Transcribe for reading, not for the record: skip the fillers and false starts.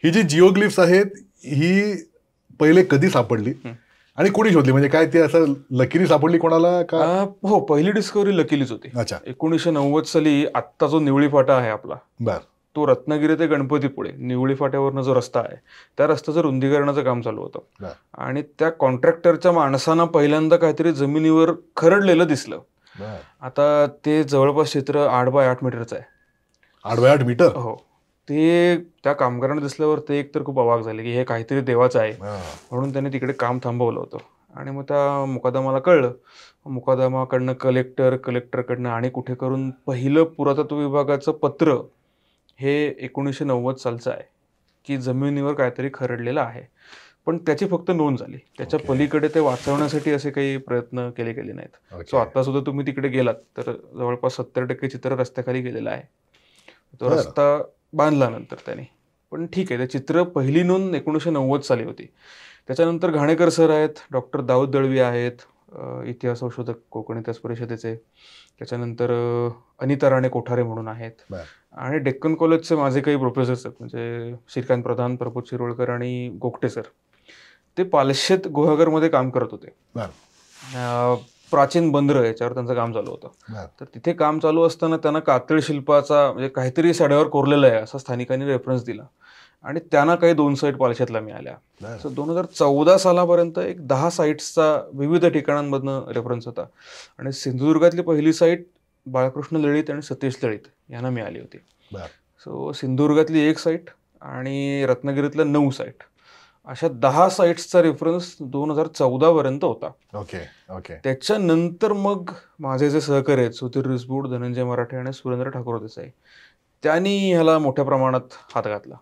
ही जी जिओग्लिफ्स आहेत ही पहिले कधी सापडली आणि कोणी शोधली, म्हणजे काय ते असं लकीली सापडली कोणाला का? हो, पहिली डिस्कवरी लकीलीच होती. अच्छा. 1990 साली आत्ता जो निवळी फाटा आहे आपला, बर. तो रत्नागिरी ते गणपतीपुळे निवळी फाट्यावरनं जो रस्ता आहे त्या रस्त्याचं रुंदीकरणाचं काम चालू होतं आणि त्या कॉन्ट्रॅक्टरच्या माणसांना पहिल्यांदा काहीतरी जमिनीवर खरडलेलं दिसलं. आता ते जवळपास क्षेत्र 8 बाय 8 मीटरचं आहे. 8 बाय 8 मीटर? हो. ते त्या कामगारांना दिसल्यावर ते एकतर खूप अवाक झाले की हे काहीतरी देवाचं आहे, म्हणून त्यांनी तिकडे काम थांबवलं होतं. आणि मग त्या मुकादमाला कळलं. मुकादमाकडनं कलेक्टरकडनं आणि कुठे करून पहिलं पुरातत्व विभागाचं पत्र हे 1990 सालचं आहे की जमिनीवर काहीतरी खरडलेलं आहे. पण त्याची फक्त नोंद झाली. त्याच्या पलीकडे ते वाचवण्यासाठी असे काही प्रयत्न केले गेले नाहीत. सो आता सुद्धा तुम्ही तिकडे गेलात तर जवळपास 70% चित्र रस्त्याखाली गेलेलं आहे. तो रस्ता बांधला नंतर त्याने. पण ठीक आहे, ते चित्र पहिली नोंद 1990 साली होती. त्याच्यानंतर घाणेकर सर आहेत, डॉक्टर दाऊद दळवी आहेत, इतिहास संशोधक कोकण इतिहास परिषदेचे. त्याच्यानंतर अनिता राणे कोठारे म्हणून आहेत आणि डेक्कन कॉलेजचे माझे काही प्रोफेसर्स आहेत, म्हणजे श्रीकांत प्रधान, प्रबोध शिरोळकर आणि गोगटे सर. ते पालशेत गुहागरमध्ये काम करत होते. प्राचीन बंदर याच्यावर त्यांचं काम चालू होतं. तर तिथे काम चालू असताना त्यांना कातळ शिल्पाचा म्हणजे काहीतरी सड्यावर कोरलेलं आहे असा स्थानिकांनी रेफरन्स दिला आणि त्यांना काही 2 साईट पालशेतला मिळाल्या. सो 2014 सालापर्यंत एक 10 साईट्सचा विविध ठिकाणांमधनं रेफरन्स होता आणि सिंधुदुर्गातली पहिली साईट बाळकृष्ण लळित आणि सतीश लळित यांना मिळाली होती. सो सिंधुदुर्गातली 1 साईट आणि रत्नागिरीतल्या 9 साईट अशा 10 साईट्सचा रेफरन्स 2014 पर्यंत होता. त्याच्यानंतर मग माझे जे सहकारी आहेत सुधीर रिसबूड, धनंजय मराठे आणि सुरेंद्र ठाकूर देसाई, त्यांनी ह्याला मोठ्या प्रमाणात हात घातला.